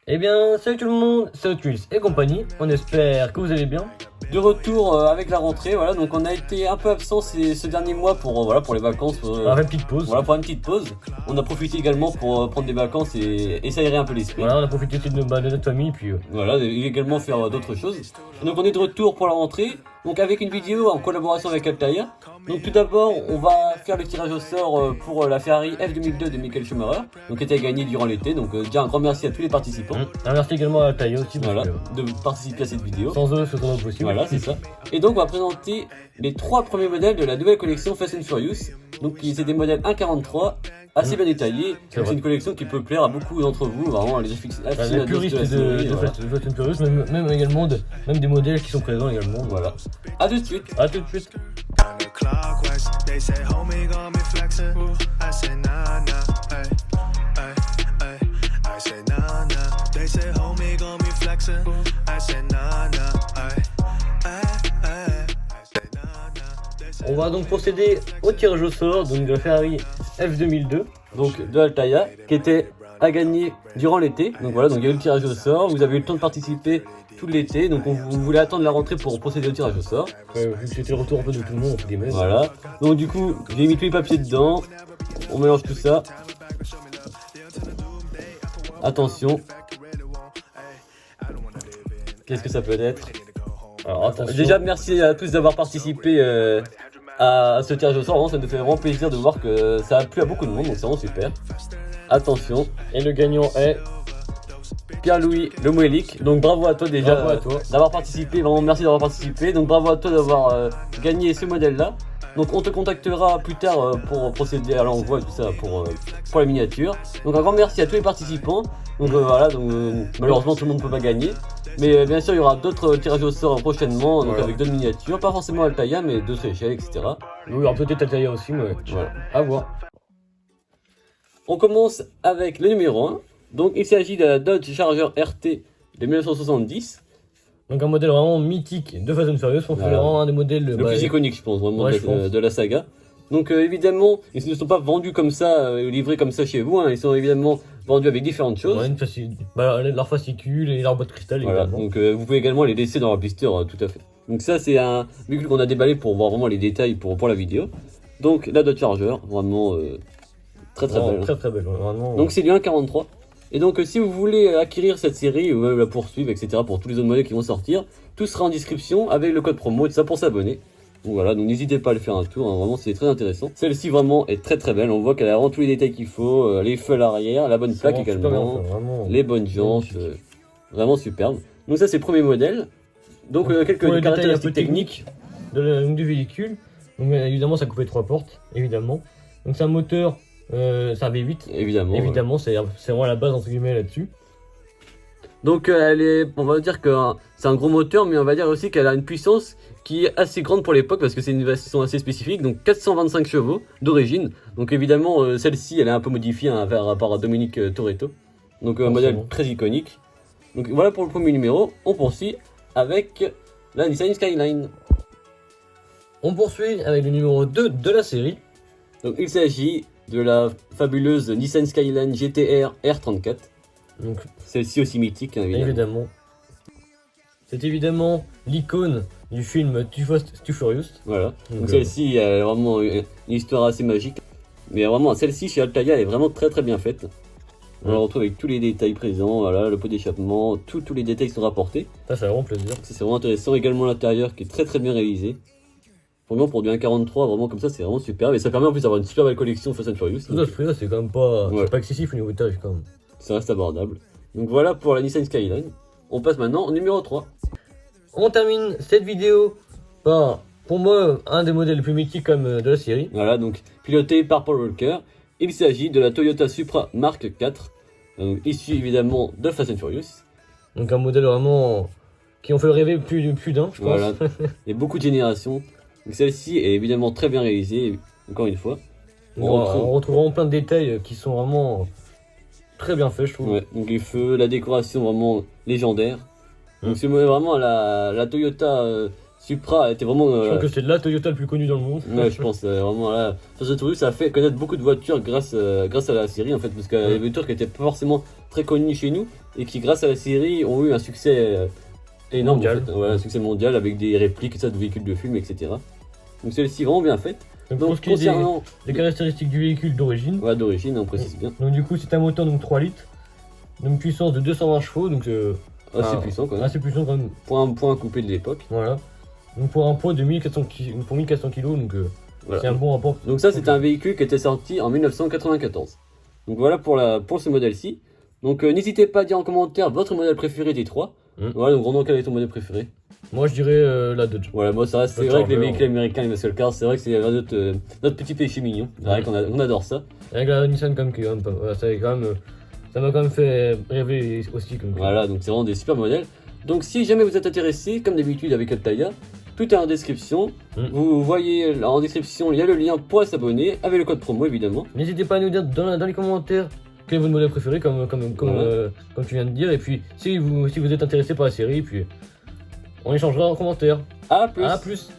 Eh bien, salut tout le monde, c'est Oculus et compagnie, on espère que vous allez bien. De retour avec la rentrée, voilà, donc on a été un peu absent ce dernier mois pour les vacances. Alors, une petite pause. Voilà, pour une petite pause. On a profité également pour prendre des vacances et s'aérer un peu l'esprit. Voilà, on a profité aussi de notre famille, puis voilà, et également faire d'autres choses. Et donc on est de retour pour la rentrée, donc avec une vidéo en collaboration avec Altaïa. Donc tout d'abord, on va faire le tirage au sort pour la Ferrari F2002 de Michael Schumacher, donc qui a été gagnée durant l'été. Donc déjà un grand merci à tous les participants. Un merci également à Altaïa aussi, voilà, de participer à cette vidéo. Sans eux, ce serait pas possible. Voilà, c'est ça. Et donc on va présenter les 3 premiers modèles de la nouvelle collection Fast and Furious. Donc c'est des modèles 1.43, assez bien détaillés. C'est une collection qui peut plaire à beaucoup d'entre vous, vraiment les puristes de Fast and Furious, même également même des modèles qui sont présents également. Voilà. A tout de suite. A tout de suite. On va donc procéder au tirage au sort donc de la Ferrari F2002, donc de Altaïa, qui était à gagner durant l'été. Donc voilà, donc il y a eu le tirage au sort, vous avez eu le temps de participer tout l'été, donc on voulait attendre la rentrée pour procéder au tirage au sort. Vu que c'était le retour un peu de tout le monde, entre guillemets. Voilà, donc du coup j'ai mis tous les papiers dedans, on mélange tout ça. Attention. Qu'est-ce que ça peut être? Alors attention. Déjà merci à tous d'avoir participé à ce tirage au sort, vraiment, ça nous fait vraiment plaisir de voir que ça a plu à beaucoup de monde, donc c'est vraiment super. Attention. Et le gagnant est Pierre-Louis Lemoélic. Donc bravo à toi déjà d'avoir participé, vraiment merci d'avoir participé. Donc bravo à toi d'avoir gagné ce modèle là. Donc on te contactera plus tard pour procéder à l'envoi et tout ça pour la miniature. Donc un grand merci à tous les participants. Donc voilà, donc malheureusement tout le monde ne peut pas gagner. Mais bien sûr il y aura d'autres tirages au sort prochainement, donc avec d'autres miniatures, pas forcément Altaïa mais d'autres échelles, etc. Oui, alors peut-être Altaïa aussi, mais voilà, à voir. On commence avec le numéro 1. Donc il s'agit de la Dodge Charger RT de 1970. Donc un modèle vraiment mythique de Fast and Furious, on fait vraiment un des modèles le plus iconique je pense, vraiment de la saga. Donc évidemment, ils ne sont pas vendus comme ça, livrés comme ça chez vous, hein. Ils sont évidemment vendus avec différentes choses. Ouais, leur fascicule et leur boîte de cristal voilà. également. Donc vous pouvez également les laisser dans leur blister, tout à fait. Donc ça c'est un véhicule qu'on a déballé pour voir vraiment les détails pour la vidéo. Donc la Dodge Charger, vraiment très belle. Très belle, vraiment. Donc c'est du 1.43. Et donc si vous voulez acquérir cette série ou même la poursuivre, etc. pour tous les autres modèles qui vont sortir, tout sera en description avec le code promo et tout ça pour s'abonner. Donc voilà, donc n'hésitez pas à le faire un tour, hein, vraiment c'est très intéressant. Celle-ci vraiment est très belle, on voit qu'elle a vraiment tous les détails qu'il faut, les feux à l'arrière, la bonne plaque également, les bonnes jantes, vraiment superbe. Donc ça c'est le premier modèle. Donc quelques caractéristiques techniques du véhicule. Donc évidemment ça coupait 3 portes, évidemment. Donc c'est un moteur, c'est un V8. Évidemment, c'est vraiment la base entre guillemets là-dessus. Donc on va dire que c'est un gros moteur, mais on va dire aussi qu'elle a une puissance qui est assez grande pour l'époque parce que c'est une version assez spécifique, donc 425 chevaux d'origine. Donc évidemment celle-ci elle est un peu modifiée par Dominique Toretto. Donc un modèle très iconique. Donc voilà pour le premier numéro, on poursuit avec la Nissan Skyline. On poursuit avec le numéro 2 de la série. Donc il s'agit de la fabuleuse Nissan Skyline GT-R R34. Donc celle-ci aussi mythique, hein, évidemment. C'est évidemment l'icône du film Too Fast, Too Furious. Voilà. Donc celle-ci a vraiment une histoire assez magique. Mais vraiment, celle-ci chez Altaïa est vraiment très bien faite. On la retrouve avec tous les détails présents, voilà, le pot d'échappement, tous les détails qui sont rapportés. Ça fait vraiment plaisir. C'est vraiment intéressant. Également l'intérieur qui est très bien réalisé. Vraiment pour du 1.43, vraiment comme ça, c'est vraiment superbe. Et ça permet en plus d'avoir une super belle collection Fast and Furious. Tout à ce prix-là, c'est quand même pas, pas excessif au niveau de tarif quand même. Ça reste abordable. Donc voilà pour la Nissan Skyline. On passe maintenant au numéro 3. On termine cette vidéo par, pour moi, un des modèles les plus mythiques comme de la série. Voilà, donc piloté par Paul Walker. Il s'agit de la Toyota Supra Mark IV, issu évidemment de Fast and Furious. Donc un modèle vraiment qui ont fait rêver plus d'un, je pense. Voilà, il y a beaucoup de générations. Celle-ci est évidemment très bien réalisée, encore une fois. On retrouve vraiment plein de détails qui sont vraiment très bien faits, je trouve. Ouais, donc les feux, la décoration vraiment légendaire. Donc c'est vraiment la Toyota Supra était vraiment. Je pense que c'est la Toyota le plus connu dans le monde. Ouais, je pense vraiment là. Enfin, j'ai trouvé que ça a fait connaître beaucoup de voitures grâce à la série en fait, parce qu'il y a des voitures qui étaient pas forcément très connues chez nous et qui, grâce à la série, ont eu un succès énorme. Mondial. En fait. Ouais, un succès mondial avec des répliques de véhicules de film, etc. Donc celle-ci vraiment bien faite. Donc, pour ce qui est concernant des caractéristiques du véhicule d'origine. Ouais, d'origine, on précise bien. Donc du coup, c'est un moteur donc 3 litres, donc puissance de 220 chevaux, donc Assez puissant quand même. Assez puissant quand même. Pour un coupé de l'époque. Voilà. Donc pour un poids de 1400 kg, donc Voilà. c'est un bon rapport. Donc ça, c'est un véhicule qui était sorti en 1994. Donc voilà pour ce modèle-ci. Donc n'hésitez pas à dire en commentaire votre modèle préféré des trois. Voilà, donc vraiment, quel est ton modèle préféré? Moi je dirais la Dodge. Voilà, moi ça reste, c'est vrai que les véhicules américains, les muscle cars, c'est vrai que c'est notre petit péché mignon. C'est vrai qu'on adore ça. Avec la Nissan comme qui est quand même pas. Voilà, ça m'a quand même fait rêver aussi comme. Voilà, donc c'est vraiment des super modèles. Donc si jamais vous êtes intéressé, comme d'habitude avec Altaïa, tout est en description. Vous voyez en description, il y a le lien pour s'abonner, avec le code promo évidemment. N'hésitez pas à nous dire dans les commentaires quel est votre modèle préféré, comme tu viens de dire. Et puis si vous êtes intéressé par la série, puis on échangera en commentaire. À plus. À plus.